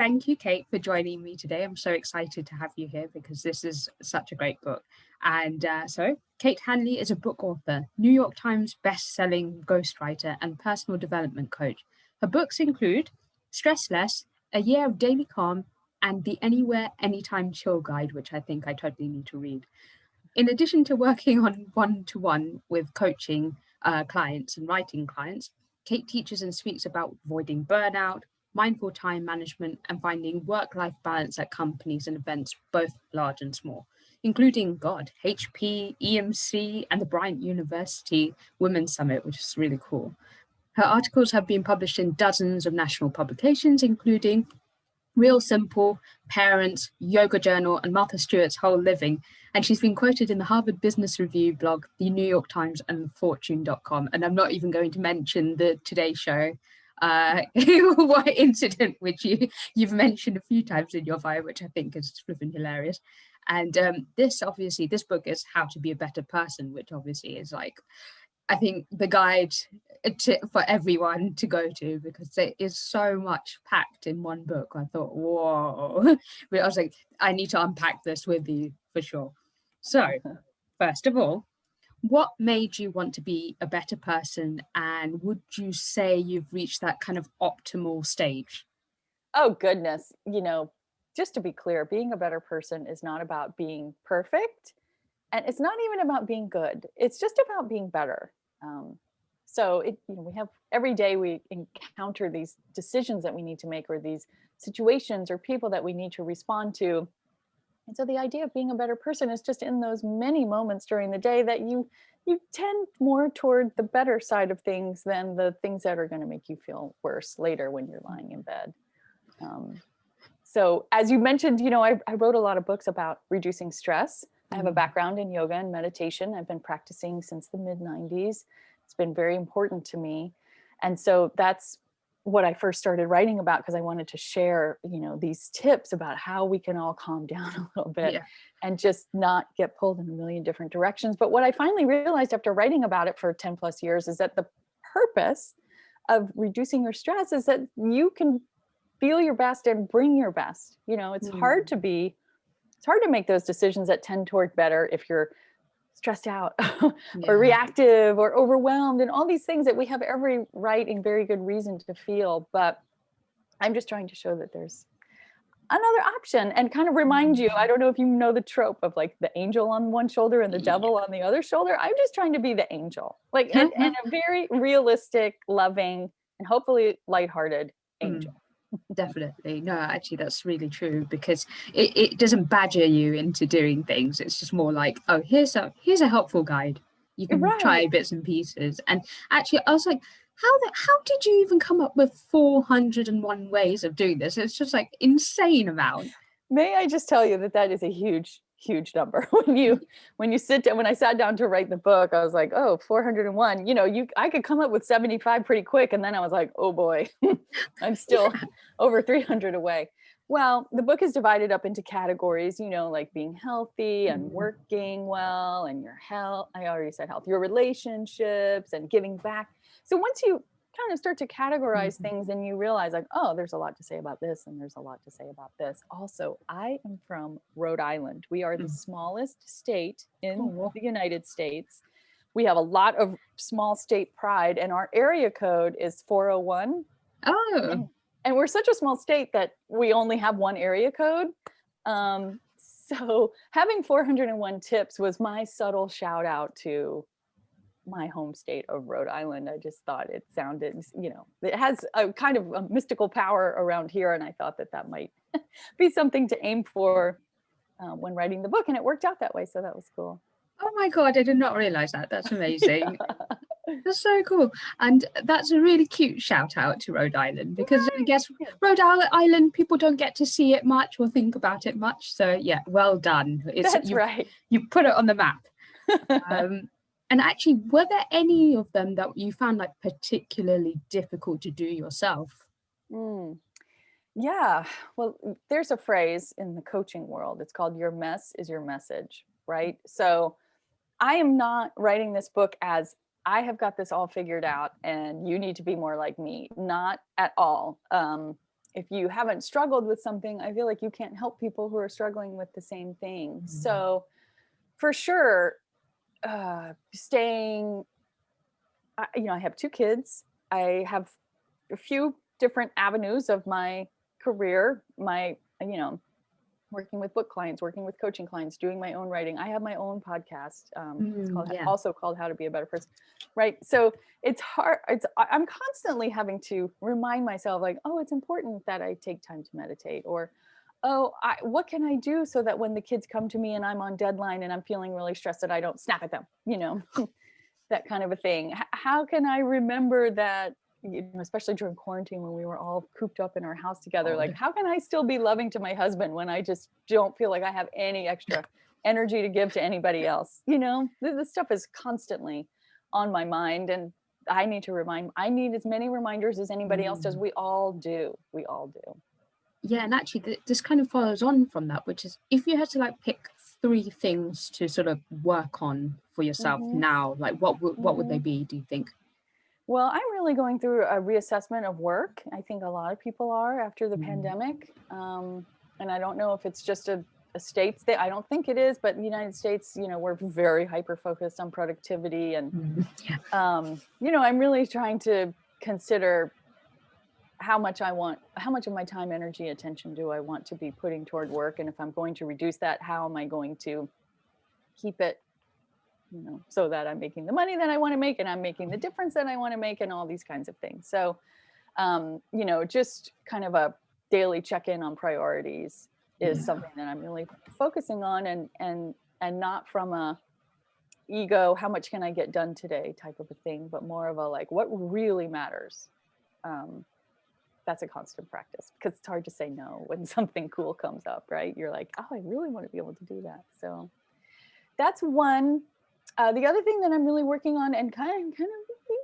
thank you, Kate, for joining me today. I'm so excited to have you here because this is such a great book. And so Kate Hanley is a book author, New York Times-bestselling ghostwriter and personal development coach. Her books include Stress Less, A Year of Daily Calm, and the Anywhere, Anytime Chill Guide, which I think I totally need to read. In addition to working on one-to-one with coaching clients and writing clients, Kate teaches and speaks about avoiding burnout, mindful time management, and finding work-life balance at companies and events, both large and small, including, HP, EMC, and the Bryant University Women's Summit, which is really cool. Her articles have been published in dozens of national publications, including Real Simple, Parents, Yoga Journal, and Martha Stewart's Whole Living. And she's been quoted in the Harvard Business Review blog, the New York Times, and Fortune.com. And I'm not even going to mention the Today Show what incident which you've mentioned a few times in your bio, which I think is flipping hilarious. And this book is How to Be a Better Person, which obviously is like, I think, the guide for everyone to go to, because there is so much packed in one book. I thought, whoa. But I was like, I need to unpack this with you for sure. So first of all, what made you want to be a better person? And would you say you've reached that kind of optimal stage? Oh, goodness. Just to be clear, being a better person is not about being perfect. And it's not even about being good. It's just about being better. We have every day we encounter these decisions that we need to make, or these situations or people that we need to respond to. And so the idea of being a better person is just in those many moments during the day that you tend more toward the better side of things than the things that are going to make you feel worse later when you're lying in bed. So as you mentioned, I wrote a lot of books about reducing stress. I have a background in yoga and meditation. I've been practicing since the mid-90s. It's been very important to me. And so that's what I first started writing about, because I wanted to share, these tips about how we can all calm down a little bit and just not get pulled in a million different directions. But what I finally realized after writing about it for 10 plus years is that the purpose of reducing your stress is that you can feel your best and bring your best. It's hard to make those decisions that tend toward better if you're stressed out or reactive or overwhelmed and all these things that we have every right and very good reason to feel. But I'm just trying to show that there's another option and kind of remind you, I don't know if you know the trope of like the angel on one shoulder and the devil on the other shoulder. I'm just trying to be the angel, like and a very realistic, loving, and hopefully lighthearted angel. Definitely. No, actually, that's really true, because it doesn't badger you into doing things. It's just more like, oh, here's a helpful guide. You can try bits and pieces. And actually, I was like, how did you even come up with 401 ways of doing this? It's just like insane amount. May I just tell you that is a huge number. When you sit down, when I sat down to write the book, I was like, oh, 401, I could come up with 75 pretty quick. And then I was like, oh boy, I'm still over 300 away. Well, the book is divided up into categories, like being healthy and working well, and your health. I already said health, your relationships, and giving back. So once you kind of start to categorize things, and you realize like, oh, there's a lot to say about this, and there's a lot to say about this. Also, I am from Rhode Island. We are the smallest state in the United States. We have a lot of small state pride, and our area code is 401. Oh. And we're such a small state that we only have one area code. So having 401 tips was my subtle shout out to my home state of Rhode Island. I just thought it sounded, it has a kind of a mystical power around here. And I thought that might be something to aim for when writing the book. And it worked out that way. So that was cool. Oh my God, I did not realize that. That's amazing. That's so cool. And that's a really cute shout out to Rhode Island, because I guess Rhode Island, people don't get to see it much or think about it much. So yeah, well done. That's right. You put it on the map. And actually, were there any of them that you found like particularly difficult to do yourself? Yeah, well, there's a phrase in the coaching world. It's called "Your mess is your message," right? So I am not writing this book as I have got this all figured out and you need to be more like me. Not at all. if you haven't struggled with something, I feel like you can't help people who are struggling with the same thing. So for sure, staying, I have 2 kids. I have a few different avenues of my career, working with book clients, working with coaching clients, doing my own writing. I have my own podcast. It's also called How to Be a Better Person. Right. So it's hard. I'm constantly having to remind myself like, oh, it's important that I take time to meditate, or, oh, what can I do so that when the kids come to me and I'm on deadline and I'm feeling really stressed that I don't snap at them, that kind of a thing. How can I remember that, especially during quarantine when we were all cooped up in our house together, like how can I still be loving to my husband when I just don't feel like I have any extra energy to give to anybody else? This stuff is constantly on my mind, and I need as many reminders as anybody else does. We all do. Yeah, and actually this kind of follows on from that, which is if you had to like pick 3 things to sort of work on for yourself now, like what would they be, do you think? Well, I'm really going through a reassessment of work. I think a lot of people are after the pandemic. And I don't know if it's just a States thing. I don't think it is, but in the United States, we're very hyper-focused on productivity. And, I'm really trying to consider how much of my time, energy, attention do I want to be putting toward work? And if I'm going to reduce that, how am I going to keep it so that I'm making the money that I want to make and I'm making the difference that I want to make and all these kinds of things. So, just kind of a daily check-in on priorities is something that I'm really focusing on, and not from a ego, how much can I get done today type of a thing, but more of a like, what really matters. That's a constant practice because it's hard to say no when something cool comes up, right? You're like, oh, I really want to be able to do that. So that's one. The other thing that I'm really working on and kind of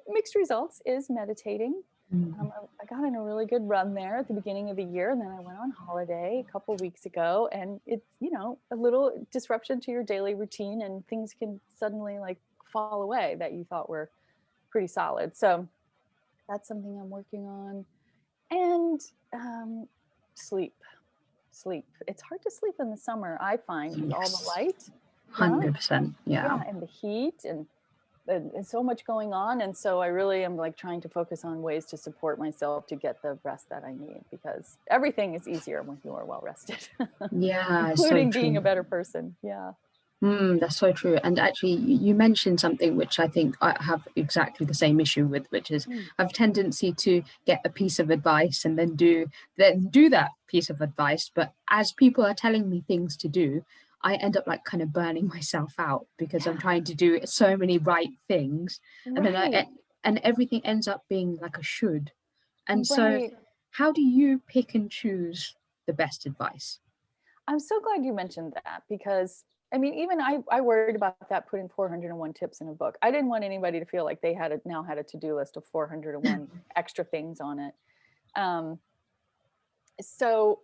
mixed results is meditating. I got in a really good run there at the beginning of the year, and then I went on holiday a couple of weeks ago, and it's, a little disruption to your daily routine, and things can suddenly like fall away that you thought were pretty solid. So that's something I'm working on. And sleep. It's hard to sleep in the summer, I find, with all the light. 100%. Yeah, and the heat and so much going on. And so I really am like trying to focus on ways to support myself to get the rest that I need, because everything is easier when you are well rested. Yeah, including being a better person. Yeah. That's so true. And actually, you mentioned something which I think I have exactly the same issue with, which is I have a tendency to get a piece of advice and then do that piece of advice. But as people are telling me things to do, I end up like kind of burning myself out because I'm trying to do so many right things, and then and everything ends up being like a should. And so, how do you pick and choose the best advice? I'm so glad you mentioned that, because I mean, even I worried about that, putting 401 tips in a book. I didn't want anybody to feel like they had a to-do list of 401 extra things on it. So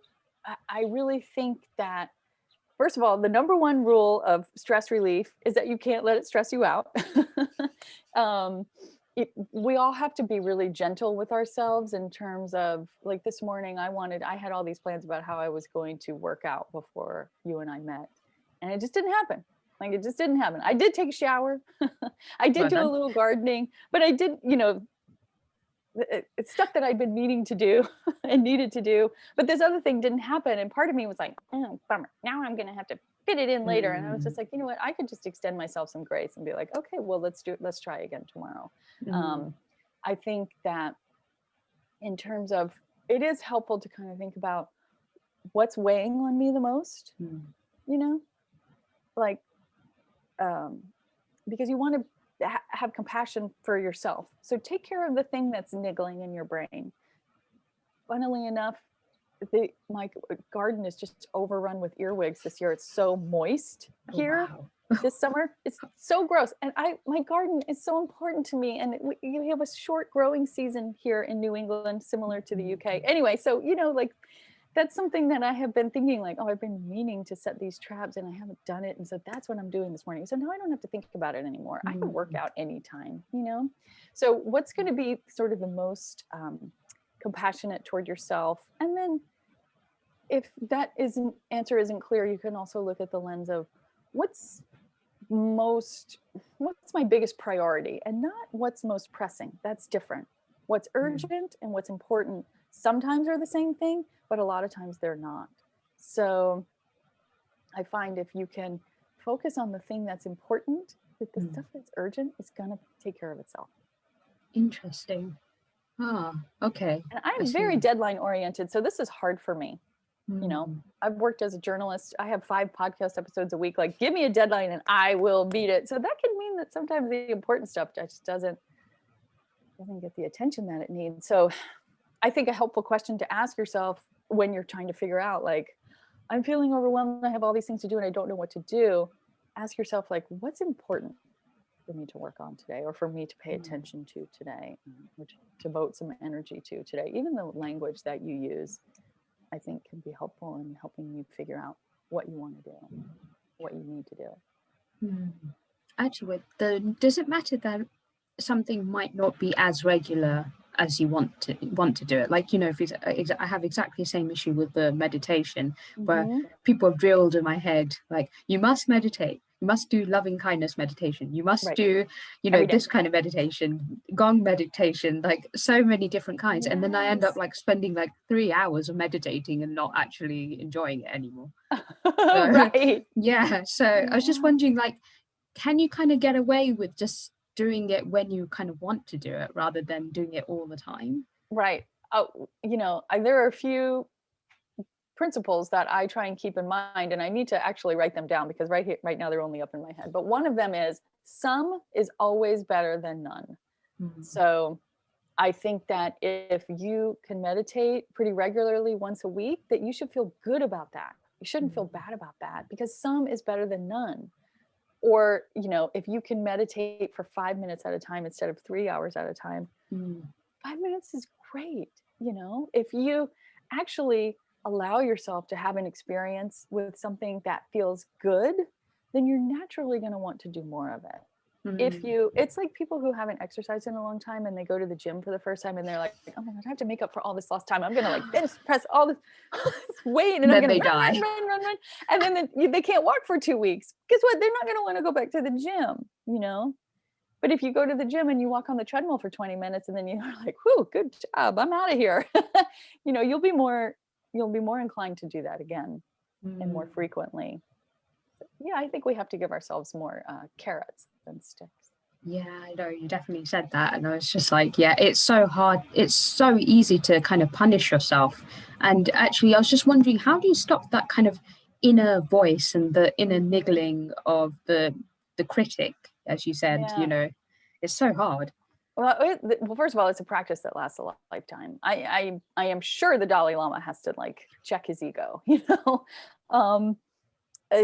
I really think that, first of all, the number one rule of stress relief is that you can't let it stress you out. We all have to be really gentle with ourselves in terms of, like, this morning I had all these plans about how I was going to work out before you and I met. And it just didn't happen. It just didn't happen. I did take a shower. I did do a little gardening, but I did, it's stuff that I'd been meaning to do and needed to do. But this other thing didn't happen. And part of me was like, oh, bummer. Now I'm going to have to fit it in later. And I was just like, you know what? I could just extend myself some grace and be like, okay, well, let's try again tomorrow. I think that in terms of, it is helpful to kind of think about what's weighing on me the most, because you want to have compassion for yourself. So take care of the thing that's niggling in your brain. Funnily enough, my garden is just overrun with earwigs this year. It's so moist here this summer. It's so gross. And my garden is so important to me. And you have a short growing season here in New England, similar to the UK. Anyway, so, that's something that I have been thinking, like, oh, I've been meaning to set these traps and I haven't done it. And so that's what I'm doing this morning. So now I don't have to think about it anymore. I can work out anytime, So what's going to be sort of the most compassionate toward yourself. And then if that answer isn't clear, you can also look at the lens of what's my biggest priority, and not what's most pressing. That's different. What's urgent and what's important sometimes are the same thing, but a lot of times they're not. So I find if you can focus on the thing that's important, that the stuff that's urgent is going to take care of itself. Interesting. Ah, okay. And I'm very deadline oriented, so this is hard for me. You know, I've worked as a journalist. I have 5 podcast episodes a week. Like, give me a deadline and I will meet it. So that can mean that sometimes the important stuff just doesn't get the attention that it needs. So I think a helpful question to ask yourself when you're trying to figure out, like, I'm feeling overwhelmed, I have all these things to do and I don't know what to do. Ask yourself, like, what's important for me to work on today, or for me to pay attention to today, which to devote some energy to today. Even the language that you use, I think, can be helpful in helping you figure out what you want to do, what you need to do. Actually, does it matter that something might not be as regular as you want to do it? Like, you know, if I have exactly the same issue with the meditation, where people have drilled in my head, like, you must meditate, you must do loving kindness meditation, you must do, you know, this kind of meditation, gong meditation, like so many different kinds. And then I end up like spending like 3 hours of meditating and not actually enjoying it anymore. So, yeah. So I was just wondering, like, can you kind of get away with just doing it when you kind of want to do it rather than doing it all the time? Right. Oh, you know, there are a few principles that I try and keep in mind, and I need to actually write them down because right now they're only up in my head. But one of them is, some is always better than none. So I think that if you can meditate pretty regularly once a week, that you should feel good about that. You shouldn't feel bad about that, because some is better than none. Or, you know, if you can meditate for 5 minutes at a time instead of 3 hours at a time, 5 minutes is great. You know, if you actually allow yourself to have an experience with something that feels good, then you're naturally going to want to do more of it. It's like people who haven't exercised in a long time and they go to the gym for the first time and they're like, oh my God, I have to make up for all this lost time. I'm going to like bench press all this weight and I'm going to run. And then they can't walk for 2 weeks. Guess what? They're not going to want to go back to the gym, you know? But if you go to the gym and you walk on the treadmill for 20 minutes and then you're like, whew, good job, I'm out of here. You know, you'll be more inclined to do that again and more frequently. Yeah, I think we have to give ourselves more carrots than sticks. Yeah, I know, you definitely said that. And I was just like, yeah, it's so hard. It's so easy to kind of punish yourself. And actually, I was just wondering, how do you stop that kind of inner voice and the inner niggling of the critic, as you said? You know, it's so hard. Well, first of all, it's a practice that lasts a lifetime. I am sure the Dalai Lama has to like check his ego, you know?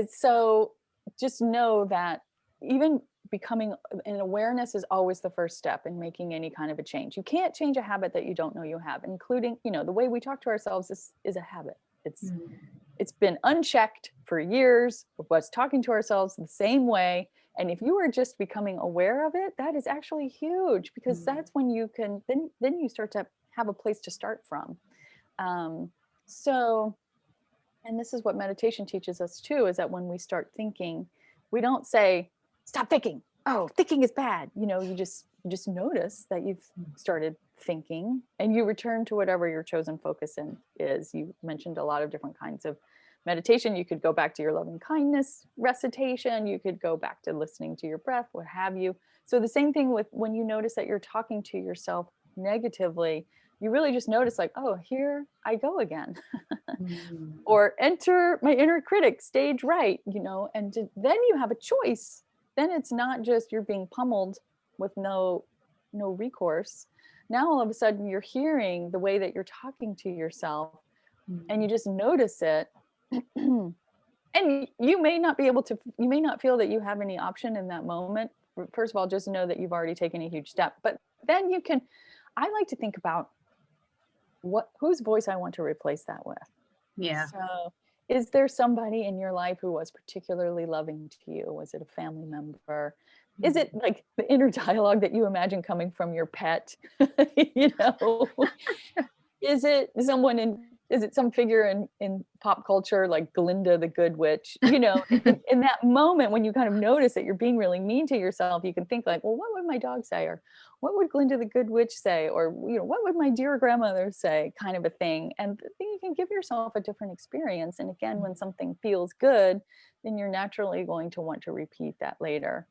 So just know that even becoming an awareness is always the first step in making any kind of a change. You can't change a habit that you don't know you have, including, you know, the way we talk to ourselves is a habit. It's been unchecked for years of us talking to ourselves the same way. And if you are just becoming aware of it, that is actually huge, because that's when you can, then you start to have a place to start from. So, and this is what meditation teaches us too, is that when we start thinking, we don't say, stop thinking. Oh, thinking is bad. You know, you just notice that you've started thinking and you return to whatever your chosen focus in is. You mentioned a lot of different kinds of meditation. You could go back to your loving kindness recitation. You could go back to listening to your breath, what have you. So the same thing with when you notice that you're talking to yourself negatively, you really just notice like, oh, here I go again. Or enter my inner critic, stage right, you know, and then you have a choice. Then it's not just you're being pummeled with no recourse. Now all of a sudden you're hearing the way that you're talking to yourself and you just notice it. And you may not feel that you have any option in that moment. First of all, just know that you've already taken a huge step. But then I like to think about whose voice I want to replace that with. Yeah. So is there somebody in your life who was particularly loving to you? Was it a family member? Is it like the inner dialogue that you imagine coming from your pet? You know, Is it someone is it some figure in pop culture like Glinda the Good Witch? You know, in that moment when you kind of notice that you're being really mean to yourself, you can think like, well, what would my dog say? Or what would Glinda the Good Witch say? Or, you know, what would my dear grandmother say? Kind of a thing. And then you can give yourself a different experience. And again, when something feels good, then you're naturally going to want to repeat that later.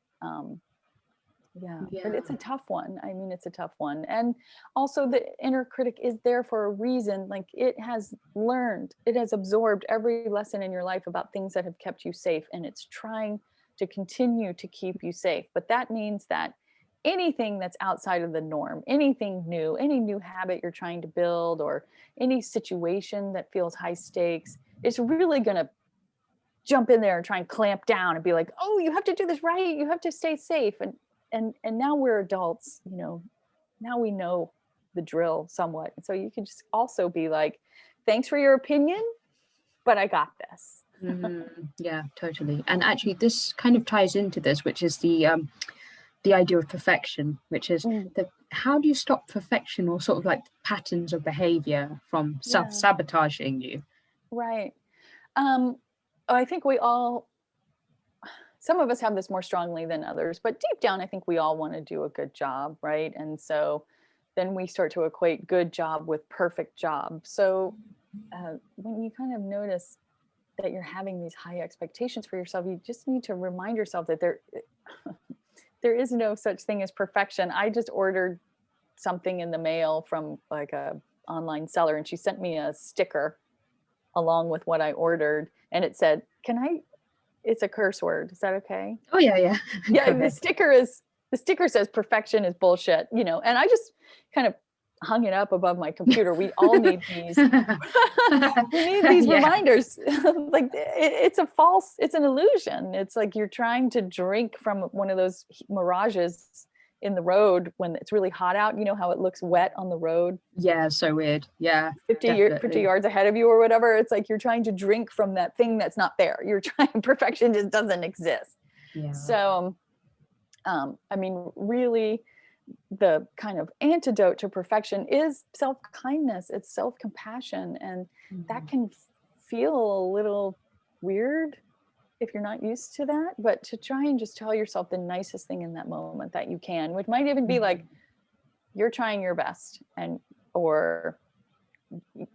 Yeah, but it's a tough one. I mean, it's a tough one. And also the inner critic is there for a reason. Like it has learned, it has absorbed every lesson in your life about things that have kept you safe. And it's trying to continue to keep you safe. But that means that anything that's outside of the norm, anything new, any new habit you're trying to build, or any situation that feels high stakes, it's really going to jump in there and try and clamp down and be like, oh, you have to do this right. You have to stay safe. And now we're adults, you know, now we know the drill somewhat. And so you can just also be like, thanks for your opinion, but I got this. Yeah, totally. And actually this kind of ties into this, which is the idea of perfection, which is how do you stop perfection or sort of like patterns of behavior from self-sabotaging you? Right. I think some of us have this more strongly than others, but deep down, I think we all want to do a good job, right? And so then we start to equate good job with perfect job. So when you kind of notice that you're having these high expectations for yourself, you just need to remind yourself that there is no such thing as perfection. I just ordered something in the mail from like a online seller, and she sent me a sticker along with what I ordered, and it said, it's a curse word. Is that okay? Oh yeah. Yeah. The sticker says perfection is bullshit, you know, and I just kind of hung it up above my computer. We all need these. We need these reminders. Like it's an illusion. It's like you're trying to drink from one of those mirages in the road when it's really hot out. You know how it looks wet on the road? Yeah, so weird. Yeah. 50 yards ahead of you or whatever. It's like you're trying to drink from that thing that's not there. Perfection just doesn't exist. Yeah. So, I mean, really, the kind of antidote to perfection is self-kindness. It's self-compassion. And that can feel a little weird if you're not used to that, but to try and just tell yourself the nicest thing in that moment that you can, which might even be like, you're trying your best, or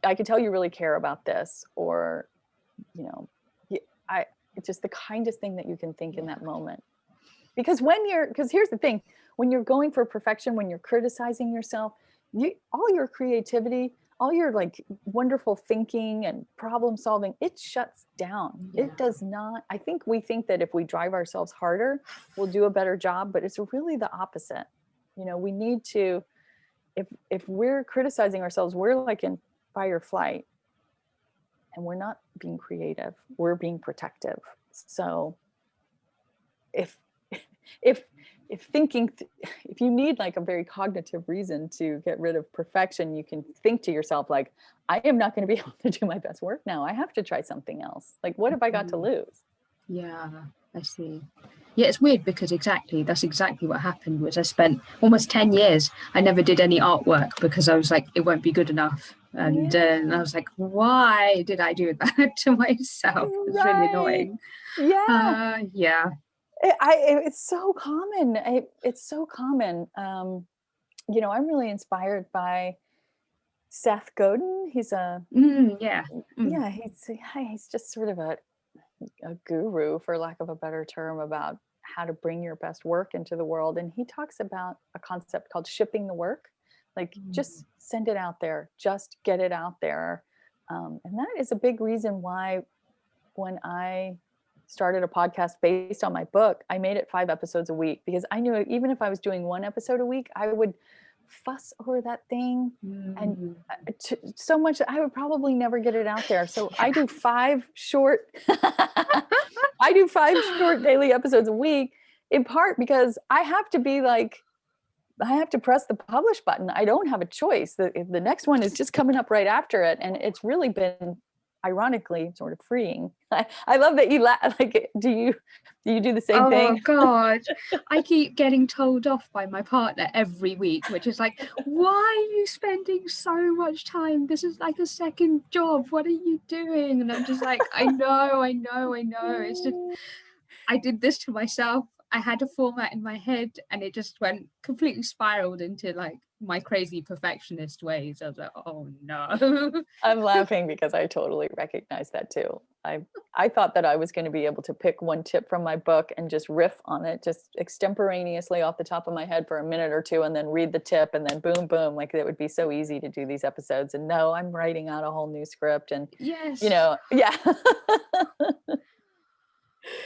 I can tell you really care about this, or, you know, it's just the kindest thing that you can think in that moment. Because here's the thing, when you're going for perfection, when you're criticizing yourself, all your creativity, all your like wonderful thinking and problem solving, it shuts down. Yeah. It does not. I think we think that if we drive ourselves harder, we'll do a better job, but it's really the opposite. You know, we need to, if we're criticizing ourselves, we're like in fight or flight, and we're not being creative, we're being protective. So if you need like a very cognitive reason to get rid of perfection, you can think to yourself like, I am not going to be able to do my best work now. I have to try something else. Like, what have I got to lose? Yeah, I see. Yeah, it's weird because that's exactly what happened. Was I spent almost 10 years, I never did any artwork because I was like, it won't be good enough. And I was like, why did I do that to myself? It's really annoying. Yeah. Yeah. It's so common. It's so common. You know, I'm really inspired by Seth Godin. He's he's just sort of a guru, for lack of a better term, about how to bring your best work into the world. And he talks about a concept called shipping the work. Like, just send it out there, just get it out there. And that is a big reason why when I started a podcast based on my book, I made it 5 episodes a week, because I knew even if I was doing 1 episode a week, I would fuss over that thing and so much that I would probably never get it out there. So I do 5 short daily episodes a week, in part because I have to press the publish button. I don't have a choice. The next one is just coming up right after it. And it's really been ironically sort of freeing. I love that you like, do you do the same Oh thing? God, I keep getting told off by my partner every week, which is like, why are you spending so much time? This is like a second job. What are you doing? And I'm just like, I know. It's just, I did this to myself. I had a format in my head and it just went completely spiraled into like my crazy perfectionist ways. I was like, oh no. I'm laughing because I totally recognize that too. I thought that I was going to be able to pick one tip from my book and just riff on it, just extemporaneously off the top of my head for a minute or two, and then read the tip, and then boom, boom. Like it would be so easy to do these episodes. And no, I'm writing out a whole new script, and Yes. yeah.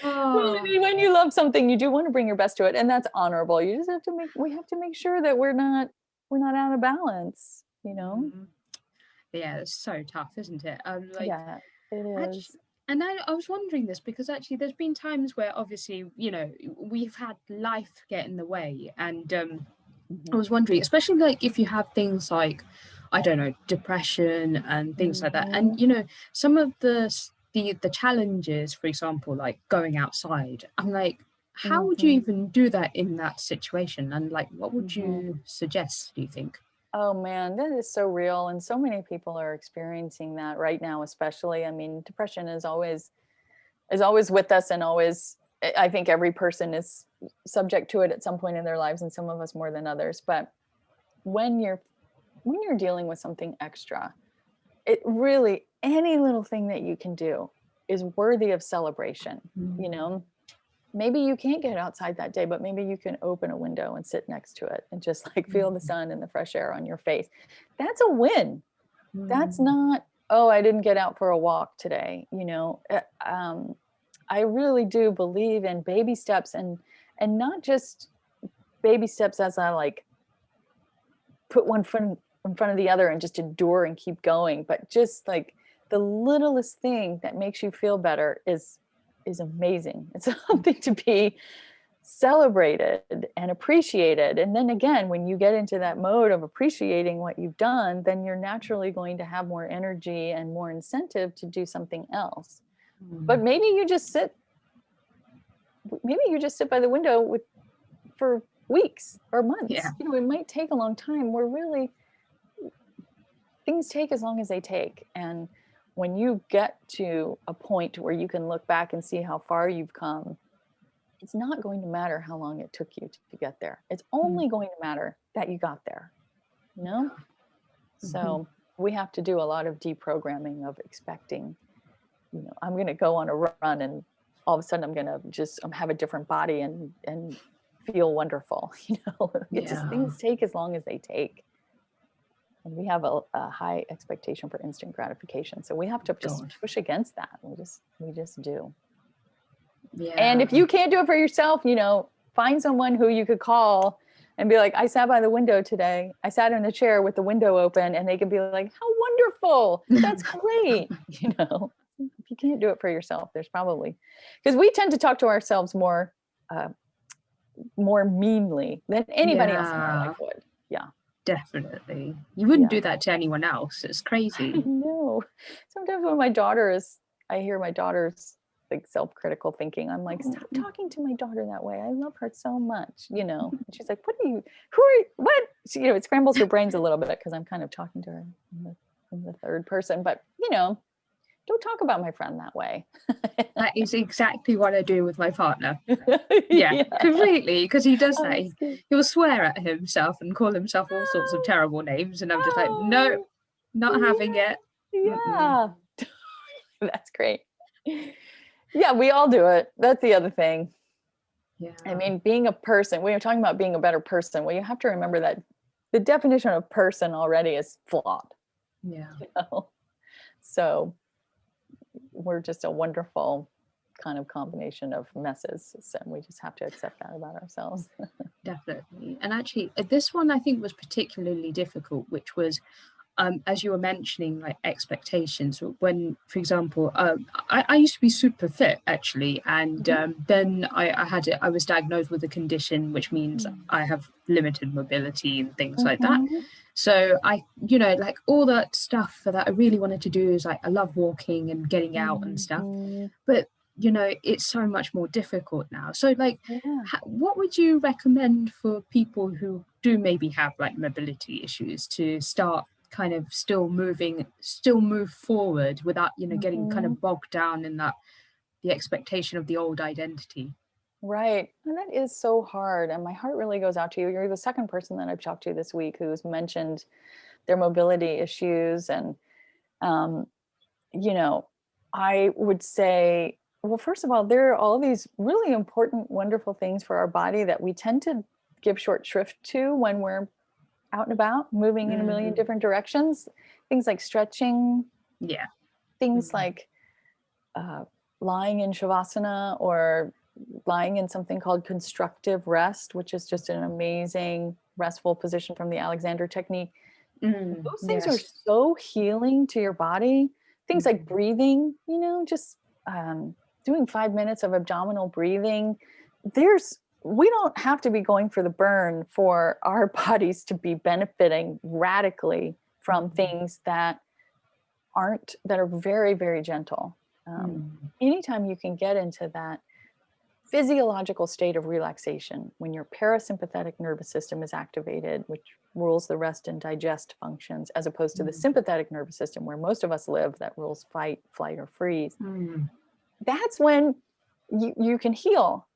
Well, I Oh. mean, when you love something, you do want to bring your best to it, and that's honorable. You just have to we have to make sure that we're not out of balance. Yeah, it's so tough, isn't it? Like, Yeah, it is. and I was wondering this because actually there's been times where obviously, we've had life get in the way. And I was wondering, especially like if you have things like, I don't know, depression and things like that. And, some of the challenges, for example, like going outside, I'm like, how would you even do that in that situation? And like, what would you suggest, do you think? Oh man, that is so real. And so many people are experiencing that right now, especially. I mean, depression is always with us, and always, I think every person is subject to it at some point in their lives, and some of us more than others. But when you're dealing with something extra, it really, any little thing that you can do is worthy of celebration. Maybe you can't get outside that day, but maybe you can open a window and sit next to it and just like feel the sun and the fresh air on your face. That's a win. That's not, oh, I didn't get out for a walk today. I really do believe in baby steps, and not just baby steps as I like put one foot in front of the other and just endure and keep going, but just like the littlest thing that makes you feel better is amazing. It's something to be celebrated and appreciated. And then again, when you get into that mode of appreciating what you've done, then you're naturally going to have more energy and more incentive to do something else. But maybe you just sit by the window for weeks or months. Yeah. It might take a long time. Things take as long as they take. And when you get to a point where you can look back and see how far you've come, it's not going to matter how long it took you to get there. It's only going to matter that you got there, So we have to do a lot of deprogramming of expecting, I'm going to go on a run and all of a sudden I'm going to just have a different body and feel wonderful. Things take as long as they take. And we have a high expectation for instant gratification. So we have to just push against that. We just do. Yeah. And if you can't do it for yourself, find someone who you could call and be like, I sat by the window today. I sat in the chair with the window open, and they can be like, how wonderful. That's great. If you can't do it for yourself, there's probably, because we tend to talk to ourselves more meanly than anybody else in our life would. Yeah. Definitely. You wouldn't do that to anyone else. It's crazy. No. Sometimes when I hear my daughter's like self-critical thinking, I'm like, stop talking to my daughter that way. I love her so much, And she's like, what? It scrambles her brains a little bit because I'm kind of talking to her in the third person, but don't talk about my friend that way. That is exactly what I do with my partner. Yeah. Completely. Because he does that. He'll swear at himself and call himself all sorts of terrible names. And I'm just like, no, not having it. Yeah. That's great. Yeah, we all do it. That's the other thing. Yeah. I mean, being a person, when you're talking about being a better person, well, you have to remember that the definition of person already is flawed. Yeah. So we're just a wonderful kind of combination of messes. So we just have to accept that about ourselves. Definitely. And actually, this one I think was particularly difficult, which was, as you were mentioning, like expectations, when, for example, I used to be super fit actually, and then I was diagnosed with a condition which means I have limited mobility and things like that. So I, like all that stuff that I really wanted to do is like, I love walking and getting out and stuff, but it's so much more difficult now. So like, what would you recommend for people who do maybe have like mobility issues to start kind of still move forward without, getting kind of bogged down in the expectation of the old identity? Right. And that is so hard. And my heart really goes out to you. You're the second person that I've talked to this week who's mentioned their mobility issues. And, I would say, well, first of all, there are all these really important, wonderful things for our body that we tend to give short shrift to when we're out and about, moving in a million different directions. Things like stretching. Yeah. Things like lying in shavasana or lying in something called constructive rest, which is just an amazing restful position from the Alexander technique. Those things are so healing to your body. Things like breathing, just doing 5 minutes of abdominal breathing. We don't have to be going for the burn for our bodies to be benefiting radically from things that are very, very gentle. Anytime you can get into that physiological state of relaxation, when your parasympathetic nervous system is activated, which rules the rest and digest functions, as opposed to the sympathetic nervous system where most of us live, that rules fight, flight, or freeze. That's when you can heal.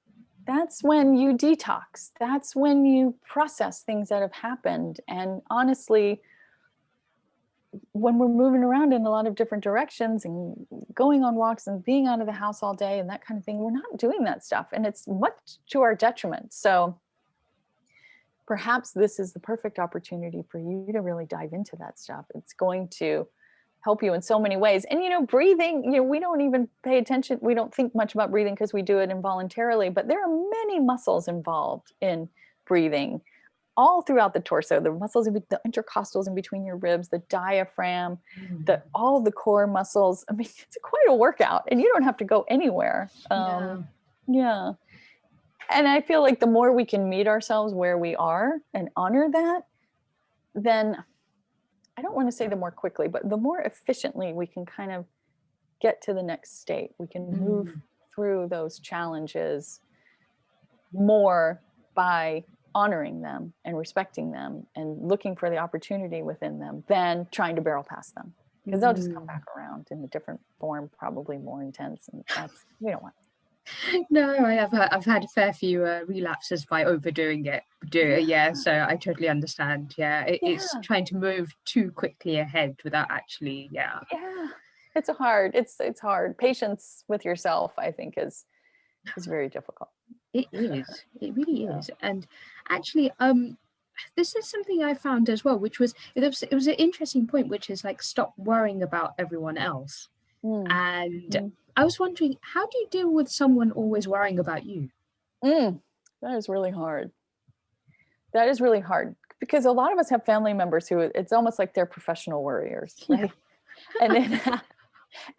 That's when you detox. That's when you process things that have happened. And honestly, when we're moving around in a lot of different directions and going on walks and being out of the house all day and that kind of thing, we're not doing that stuff. And it's much to our detriment. So perhaps this is the perfect opportunity for you to really dive into that stuff. It's going to help you in so many ways. And, breathing, we don't even pay attention. We don't think much about breathing because we do it involuntarily, but there are many muscles involved in breathing all throughout the torso, the muscles, the intercostals in between your ribs, the diaphragm, all the core muscles. I mean, it's quite a workout and you don't have to go anywhere. Yeah. And I feel like the more we can meet ourselves where we are and honor that, then I don't want to say the more quickly, but the more efficiently we can kind of get to the next state. We can move through those challenges more by honoring them and respecting them and looking for the opportunity within them than trying to barrel past them, because they'll just come back around in a different form, probably more intense, and we don't want. No, I've had a fair few relapses by overdoing it. So I totally understand. It's trying to move too quickly ahead without actually. It's hard. Patience with yourself, I think, is very difficult. It is. It really is. And actually, this is something I found as well, which was it was an interesting point, which is like, stop worrying about everyone else. And I was wondering, how do you deal with someone always worrying about you? That is really hard. That is really hard, because a lot of us have family members who it's almost like they're professional worriers, right?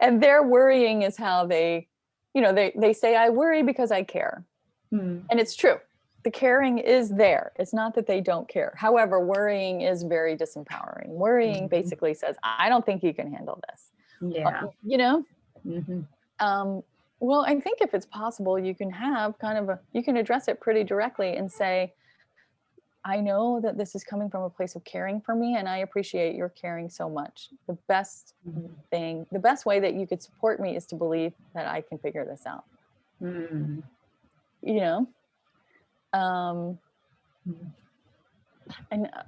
And their worrying is how they say, I worry because I care. And it's true. The caring is there. It's not that they don't care. However, worrying is very disempowering. Worrying basically says, I don't think you can handle this. Well, I think if it's possible, you can have you can address it pretty directly and say, I know that this is coming from a place of caring for me, and I appreciate your caring so much. The best way that you could support me is to believe that I can figure this out. And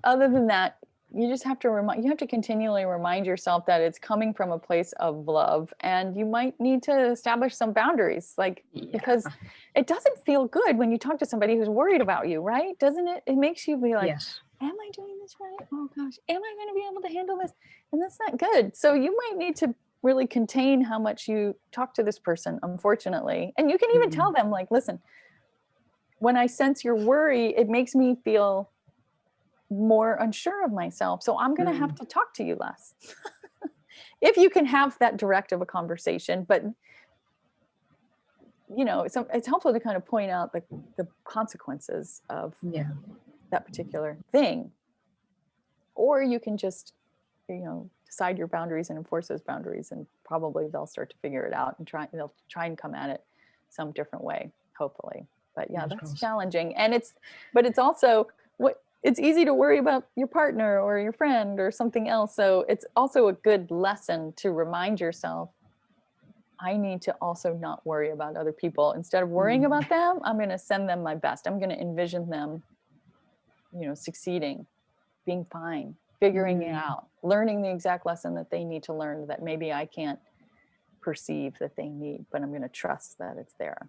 other than that, you just have to continually remind yourself that it's coming from a place of love, and you might need to establish some boundaries, because it doesn't feel good when you talk to somebody who's worried about you, right? Doesn't it? It makes you be like, am I doing this right? Oh gosh, am I going to be able to handle this? And that's not good. So you might need to really contain how much you talk to this person, unfortunately. And you can even tell them, like, listen, when I sense your worry, it makes me feel more unsure of myself. So I'm going to have to talk to you less. If you can have that direct of a conversation, but it's helpful to kind of point out the consequences of that particular thing. Or you can just, decide your boundaries and enforce those boundaries, and probably they'll start to figure it out and they'll try and come at it some different way, hopefully. But yeah, that's challenging. And it's also it's easy to worry about your partner or your friend or something else. So it's also a good lesson to remind yourself, I need to also not worry about other people. Instead of worrying about them, I'm going to send them my best. I'm going to envision them, succeeding, being fine, figuring it out, learning the exact lesson that they need to learn that maybe I can't perceive that they need, but I'm going to trust that it's there.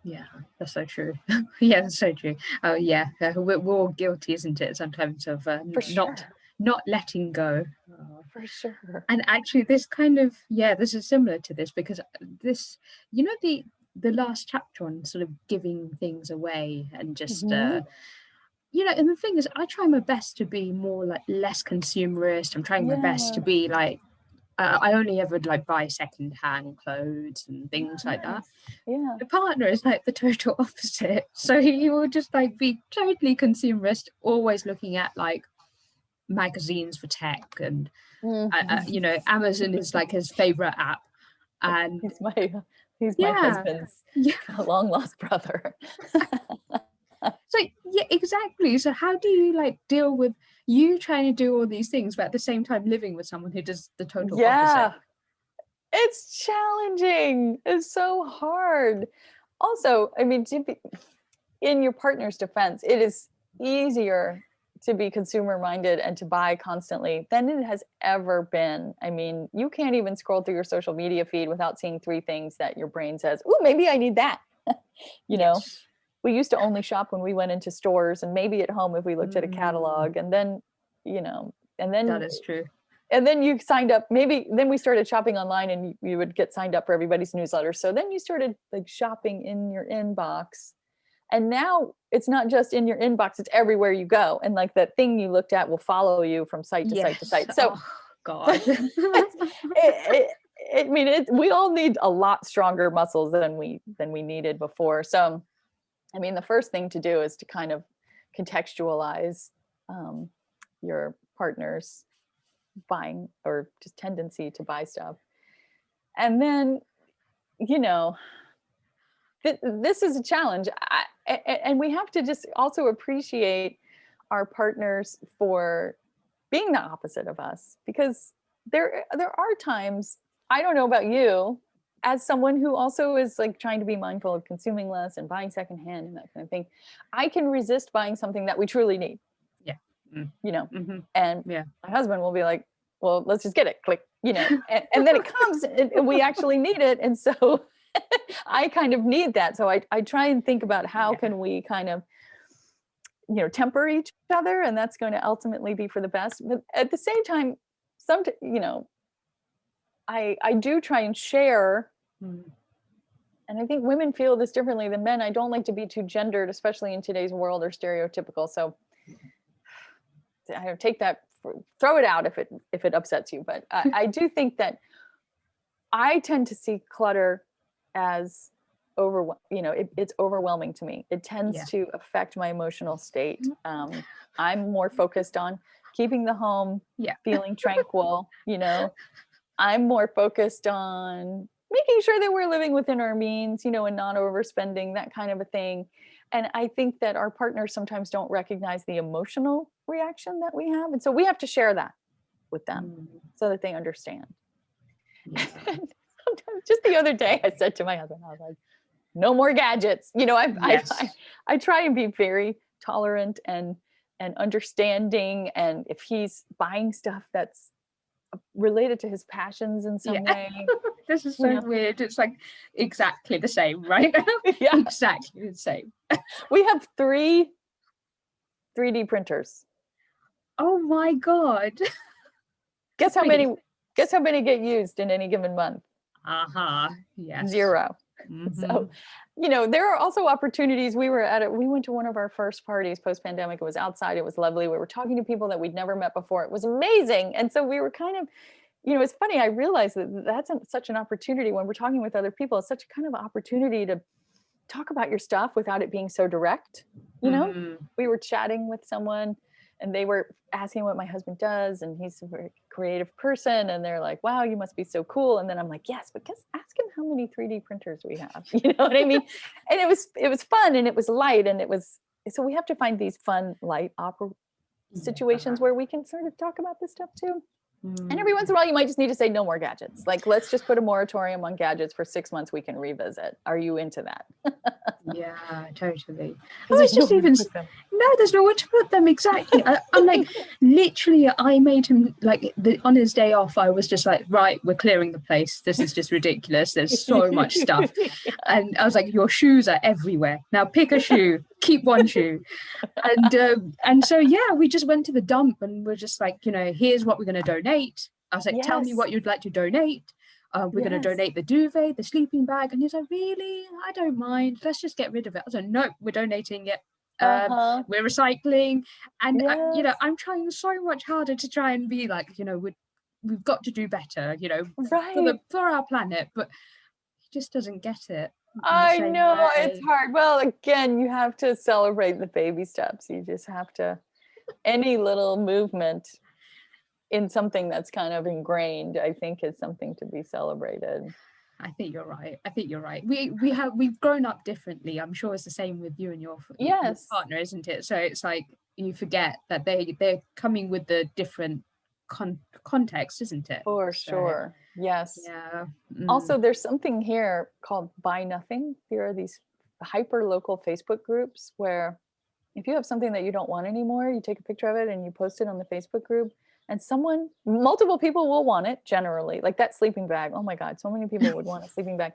Yeah, that's so true. Yeah, that's so true. Oh, yeah, we're all guilty, isn't it? Sometimes of not letting go. For sure. And actually, this this is similar to this, because this, the last chapter on sort of giving things away and just. And the thing is, I try my best to be more like less consumerist. I'm trying my best to be like, I only ever buy secondhand clothes and things like that. Yeah. My partner is like the total opposite. So he will just be totally consumerist, always looking at magazines for tech, and Amazon is his favorite app. And he's my husband's long lost brother. So yeah, exactly. So how do you deal with you trying to do all these things, but at the same time living with someone who does the total opposite? It's challenging. It's so hard. Also, I mean, in your partner's defense, it is easier to be consumer minded and to buy constantly than it has ever been. I mean, you can't even scroll through your social media feed without seeing 3 things that your brain says, "Ooh, maybe I need that." Yes. We used to only shop when we went into stores, and maybe at home if we looked at a catalog, and then, and then that is true. And then you signed up, then we started shopping online, and you would get signed up for everybody's newsletter. So then you started shopping in your inbox. And now it's not just in your inbox, it's everywhere you go. And that thing you looked at will follow you from site to site to site. So God. We all need a lot stronger muscles than we needed before. So, I mean, the first thing to do is to kind of contextualize your partner's buying or just tendency to buy stuff. And then, this is a challenge. And we have to just also appreciate our partners for being the opposite of us, because there are times, I don't know about you, as someone who also is trying to be mindful of consuming less and buying secondhand and that kind of thing, I can resist buying something that we truly need. Yeah. And my husband will be like, well, let's just get it, click, and then it comes and we actually need it. And so I kind of need that. So I try and think about how can we kind of, temper each other, and that's going to ultimately be for the best. But at the same time, I do try and share. And I think women feel this differently than men. I don't like to be too gendered, especially in today's world, or stereotypical. So I take that, throw it out if it upsets you. But I do think that I tend to see clutter as it's overwhelming to me. It tends to affect my emotional state. I'm more focused on keeping the home feeling tranquil. I'm more focused on making sure that we're living within our means, and not overspending, that kind of a thing. And I think that our partners sometimes don't recognize the emotional reaction that we have. And so we have to share that with them so that they understand. Yeah. Sometimes, just the other day, I said to my husband, I was like, no more gadgets. I try and be very tolerant and understanding. And if he's buying stuff that's related to his passions in some way. This is so weird. It's exactly the same, right? Yeah. Exactly the same. We have 3 3D printers. Oh my God. Guess how many get used in any given month? Yes. 0. Mhm. So, there are also opportunities. We went to one of our first parties post-pandemic. It was outside. It was lovely. We were talking to people that we'd never met before. It was amazing. And so we were kind of, it's funny. I realized that that's such an opportunity when we're talking with other people. It's such a kind of opportunity to talk about your stuff without it being so direct. Mm. We were chatting with someone and they were asking what my husband does, and he's a very creative person, and they're like, wow, you must be so cool. And then I'm like, yes, because ask him how many 3D printers we have. You know what I mean? And it was fun, and it was light, and so we have to find these fun light opera situations Yeah. where we can sort of talk about this stuff too. And every Mm. once in a while, you might just need to say no more gadgets. Like, let's just put a moratorium on gadgets for 6 months. We can revisit. Are you into that? Yeah, totally. Because Oh, there's it's just nowhere to even put them. no, there's nowhere to put them. Exactly. I'm like, literally, I made him like on his day off. I was just like, right, we're clearing the place. This is just ridiculous. There's so much stuff, and I was like, your shoes are everywhere. Now pick a shoe, keep one shoe, and so yeah, we just went to the dump, and we're just like, here's what we're going to donate. I was like, tell me Yes. what you'd like to donate. We're going to donate the duvet, the sleeping bag. And he's like, really? I don't mind. Let's just get rid of it. I was like, no, we're donating it. We're recycling. And, Yes. I'm trying so much harder to try and be like, we've got to do better, Right. for our planet. But he just doesn't get it in the I same know it's way. hard. Well, again, you have to celebrate the baby steps. You just have to, any little movement in something that's kind of ingrained, I think is something to be celebrated. I think you're right. We've grown up differently. I'm sure it's the same with you and your Yes. partner, isn't it? So it's like you forget that they're coming with the different context, isn't it? For So sure. Yes. yeah. Also, there's something here called Buy Nothing. There are these hyper local Facebook groups where if you have something that you don't want anymore, you take a picture of it and you post it on the Facebook group, and multiple people will want it generally. Like that sleeping bag. Oh my God, so many people would want a sleeping bag.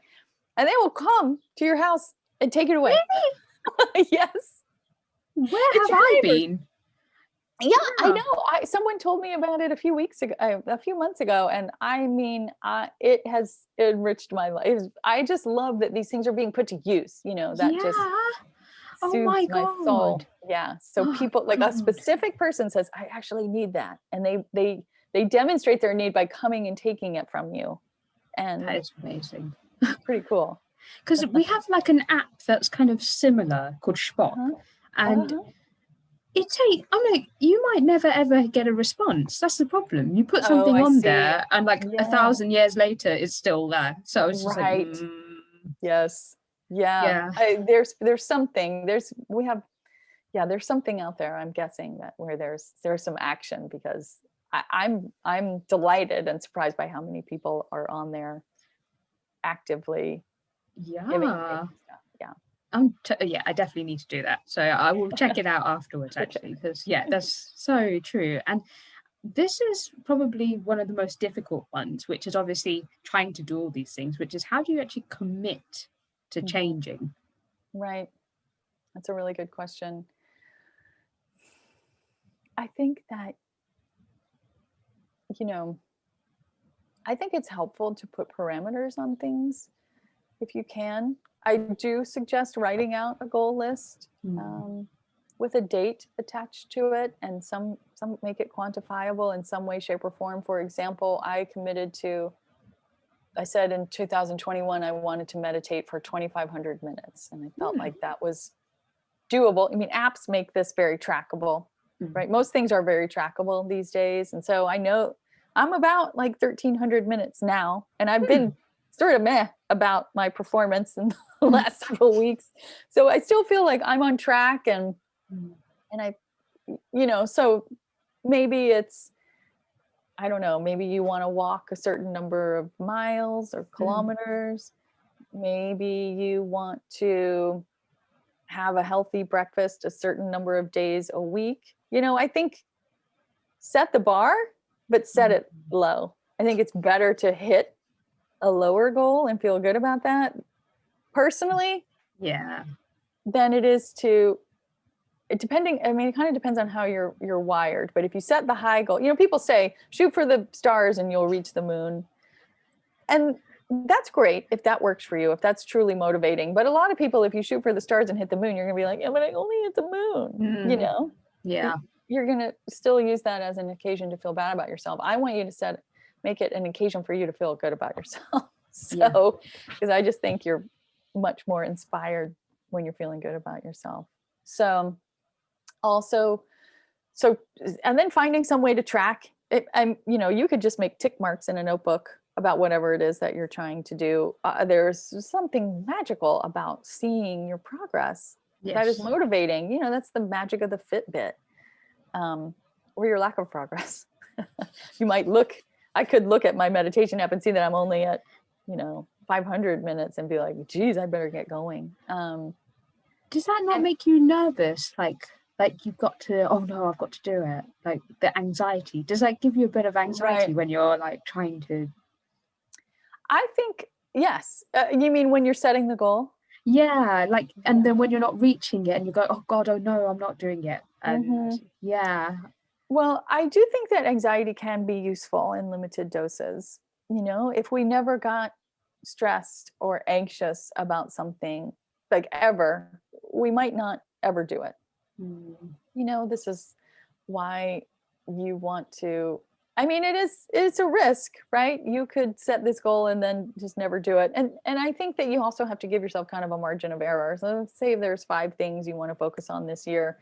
And they will come to your house and take it away. Really? Yes. Where It's have your I neighbors. been? Yeah, I Yeah. know. Someone told me about it a few months ago, and I mean, it has enriched my life. I just love that these things are being put to use. That just Yeah. Oh soothes my my soul. God. Yeah. So Oh people, like a God. specific person says, I actually need that, and they demonstrate their need by coming and taking it from you, That and is amazing. it's pretty cool. Because we have like an app that's kind of similar called Spock. Uh-huh. And Uh-huh. I'm like, you might never ever get a response. That's the problem. You put Oh, something I on see. there, and like Yeah. 1,000 years later, it's still there. So I was just like, Right. Yes. Yeah. yeah, There's something. There's something out there. I'm guessing that where there's some action, because I'm delighted and surprised by how many people are on there actively giving yeah. stuff. Yeah. Yeah, I definitely need to do that. So I will check it out afterwards, actually, because yeah, that's so true. And this is probably one of the most difficult ones, which is obviously trying to do all these things, which is how do you actually commit to Mhm. changing? Right. That's a really good question. I think that, you know, I think it's helpful to put parameters on things if you can. I do suggest writing out a goal list with a date attached to it, and some make it quantifiable in some way, shape, or form. For example, I said in 2021 I wanted to meditate for 2,500 minutes, and I felt like that was doable. I mean, apps make this very trackable, right? Most things are very trackable these days, and so I know I'm about like 1,300 minutes now, and I've been sort of meh about my performance in the last several weeks. So I still feel like I'm on track, and I, so maybe it's, I don't know, maybe you want to walk a certain number of miles or kilometers. Maybe you want to have a healthy breakfast a certain number of days a week. I think set the bar, but set it low. I think it's better to hit a lower goal and feel good about that personally. Yeah. Than it is to, it kind of depends on how you're wired. But if you set the high goal, people say shoot for the stars and you'll reach the moon. And that's great if that works for you, if that's truly motivating. But a lot of people, if you shoot for the stars and hit the moon, you're gonna be like, yeah, but I only hit the moon. Yeah. You're gonna still use that as an occasion to feel bad about yourself. I want you to make it an occasion for you to feel good about yourself. So, because I just think you're much more inspired when you're feeling good about yourself. So also, and then finding some way to track it. You could just make tick marks in a notebook about whatever it is that you're trying to do. There's something magical about seeing your progress. That is motivating. That's the magic of the Fitbit, or your lack of progress. I could look at my meditation app and see that I'm only at 500 minutes and be like, geez, I better get going. Does that not make you nervous? Like you've got to, oh no, I've got to do it. Like the anxiety. Does that give you a bit of anxiety when you're like trying to? I think, yes. You mean when you're setting the goal? Yeah, and then when you're not reaching it and you go, oh God, oh no, I'm not doing it. And Well, I do think that anxiety can be useful in limited doses. If we never got stressed or anxious about something, like ever, we might not ever do it. This is why you want to, it's a risk, right? You could set this goal and then just never do it. And I think that you also have to give yourself kind of a margin of error. So let's say there's 5 things you want to focus on this year.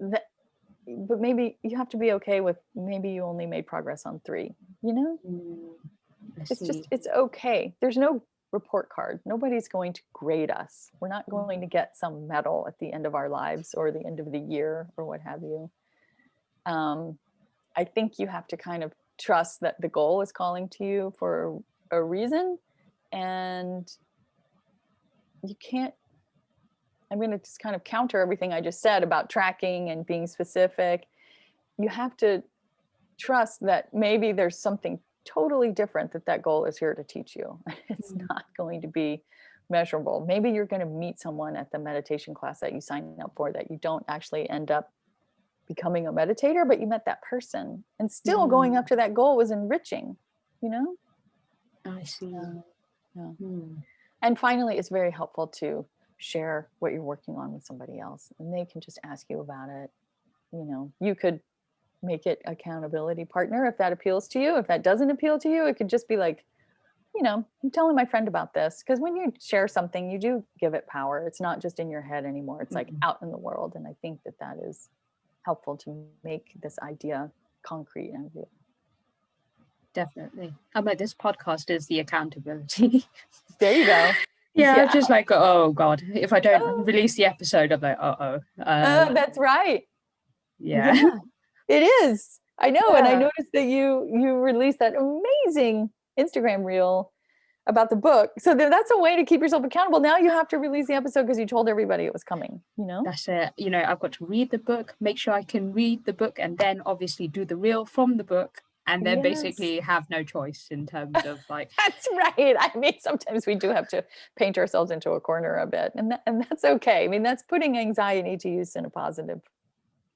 But maybe you have to be okay with maybe you only made progress on 3, it's okay. There's no report card. Nobody's going to grade us. We're not going to get some medal at the end of our lives or the end of the year or what have you. I think you have to kind of trust that the goal is calling to you for a reason, and you can't, I'm going to just kind of counter everything I just said about tracking and being specific. You have to trust that maybe there's something totally different that goal is here to teach you. It's not going to be measurable. Maybe you're going to meet someone at the meditation class that you signed up for that you don't actually end up becoming a meditator, but you met that person, and still going up to that goal was enriching, I see. And finally, it's very helpful to share what you're working on with somebody else, and they can just ask you about it. You could make it accountability partner if that appeals to you. If that doesn't appeal to you, it could just be like, I'm telling my friend about this, because when you share something, you do give it power. It's not just in your head anymore. It's like out in the world. And I think that is helpful to make this idea concrete and real. Definitely. I'm like, this podcast is the accountability. There you go. I'm just like, oh God, if I don't release the episode, I'm like, that's right. Yeah, it is. I know. And I noticed that you released that amazing Instagram reel about the book. So that's a way to keep yourself accountable. Now you have to release the episode because you told everybody it was coming, That's it. I've got to read the book, make sure I can read the book, and then obviously do the reel from the book, and then basically have no choice in terms of like. That's right. Sometimes we do have to paint ourselves into a corner a bit, and that's okay. That's putting anxiety to use in a positive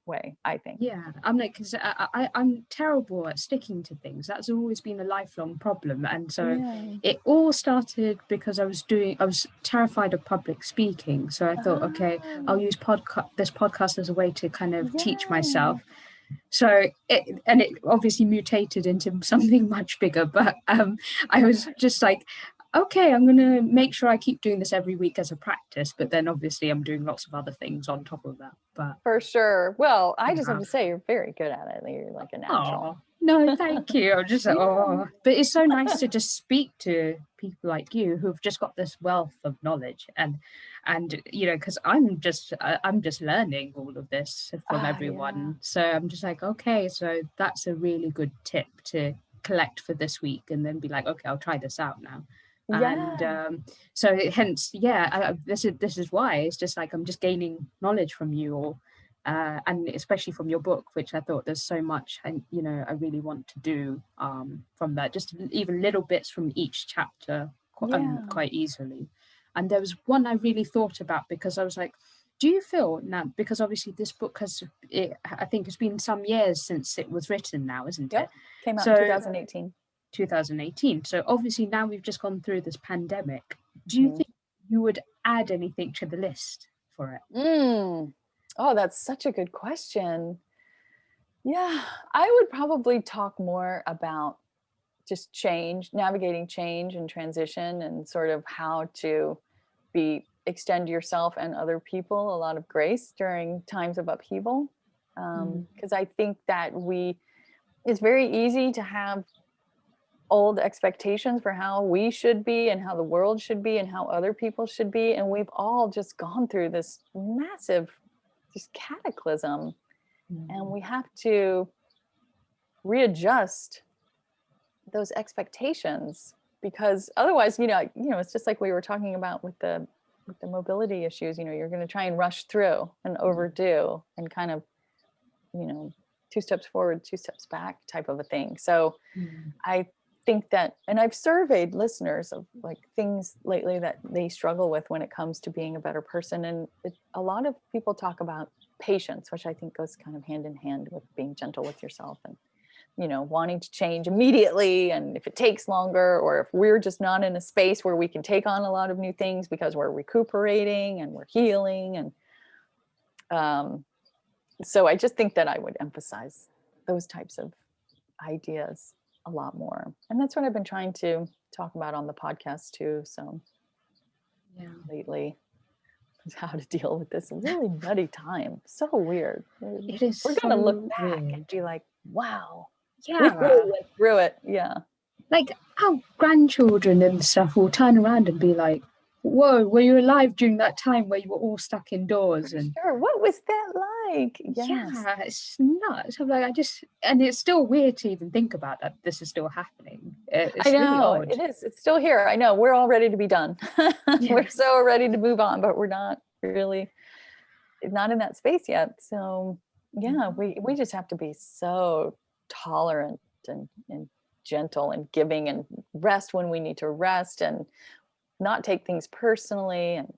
way, I think. I'm like, because I'm terrible at sticking to things. That's always been a lifelong problem, and so it all started because I was terrified of public speaking. So I thought, okay, I'll use this podcast as a way to kind of teach myself. So it obviously mutated into something much bigger, but I was just like, okay, I'm going to make sure I keep doing this every week as a practice, but then obviously I'm doing lots of other things on top of that. But for sure. Well, I just have to say you're very good at it. You're like a natural. No, thank you. I'm just like, but it's so nice to just speak to people like you who've just got this wealth of knowledge, and because I'm just learning all of this from everyone. So I'm just like, okay, so that's a really good tip to collect for this week, and then be like, okay, I'll try this out now. And so hence, this is why it's just like I'm just gaining knowledge from you all. And especially from your book, which I thought there's so much, and I really want to do from that, just even little bits from each chapter quite easily. And there was one I really thought about, because I was like, do you feel now, because obviously this book I think it's been some years since it was written now, isn't it? Came out in 2018. 2018. So obviously now we've just gone through this pandemic. Do you think you would add anything to the list for it? Oh, that's such a good question. Yeah, I would probably talk more about just change, navigating change and transition, and sort of how to extend yourself and other people a lot of grace during times of upheaval. Because I think that it's very easy to have old expectations for how we should be and how the world should be and how other people should be. And we've all just gone through this massive just cataclysm. And we have to readjust those expectations, because otherwise, it's just like we were talking about with the mobility issues. You're going to try and rush through and overdo and kind of, 2 steps forward, 2 steps back type of a thing. So I think that, and I've surveyed listeners of like things lately that they struggle with when it comes to being a better person. And a lot of people talk about patience, which I think goes kind of hand in hand with being gentle with yourself and, wanting to change immediately. And if it takes longer, or if we're just not in a space where we can take on a lot of new things because we're recuperating and we're healing. And so I just think that I would emphasize those types of ideas a lot more. And that's what I've been trying to talk about on the podcast too. So lately, is how to deal with this really nutty time. So weird. It is. We're going to look back and be like, wow. Yeah. We really went through it. Yeah. Like our grandchildren and stuff will turn around and be like, whoa, were you alive during that time where you were all stuck indoors? And sure, what was that like? Yes. Yeah, it's nuts. I'm like, and it's still weird to even think about that this is still happening. It's I know, really odd. It is. It's still here. I know. We're all ready to be done. We're so ready to move on, but we're not really not in that space yet. So yeah, we just have to be so tolerant and gentle and giving, and rest when we need to rest, and not take things personally. And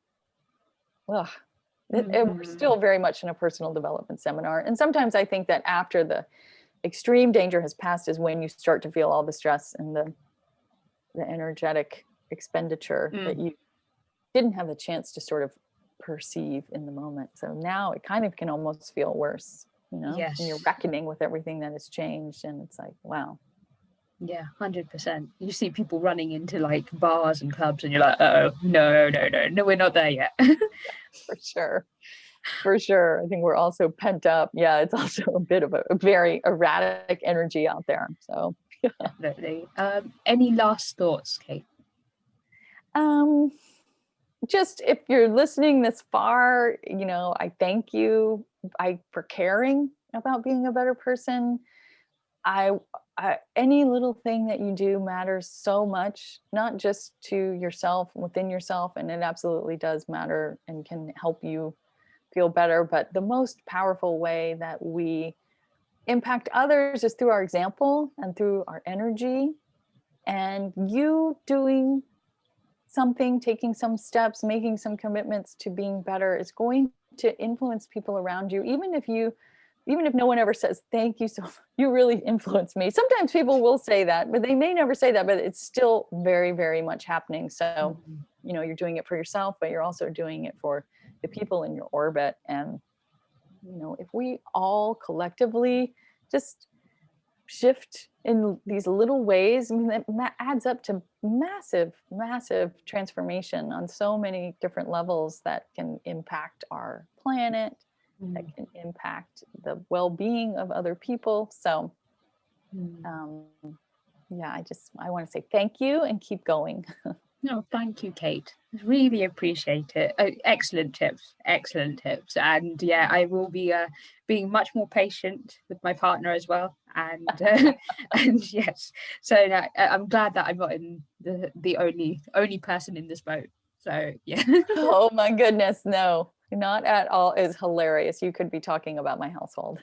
we're still very much in a personal development seminar. And sometimes I think that after the extreme danger has passed is when you start to feel all the stress and the energetic expenditure that you didn't have the chance to sort of perceive in the moment. So now it kind of can almost feel worse, Yes. And you're reckoning with everything that has changed. And it's like, wow. Yeah, 100%. You see people running into like bars and clubs and you're like, oh, no, we're not there yet. For sure. I think we're also pent up. Yeah, it's also a bit of a very erratic energy out there. So definitely. Any last thoughts, Kate? Just if you're listening this far, I thank you for caring about being a better person. Any little thing that you do matters so much, not just to yourself, within yourself, and it absolutely does matter and can help you feel better. But the most powerful way that we impact others is through our example and through our energy. And you doing something, taking some steps, making some commitments to being better is going to influence people around you, even if no one ever says, thank you so much, you really influenced me. Sometimes people will say that, but they may never say that, but it's still very, very much happening. So, you're doing it for yourself, but you're also doing it for the people in your orbit. And, if we all collectively just shift in these little ways, I mean, that adds up to massive, massive transformation on so many different levels that can impact our planet, that can impact the well-being of other people. So I want to say thank you and keep going. No, thank you, Kate. Really appreciate it. Excellent tips. And yeah, I will be being much more patient with my partner as well. And and yes, so I'm glad that I'm not in the only person in this boat. So yeah. Oh my goodness, no, not at all. It's hilarious. You could be talking about my household.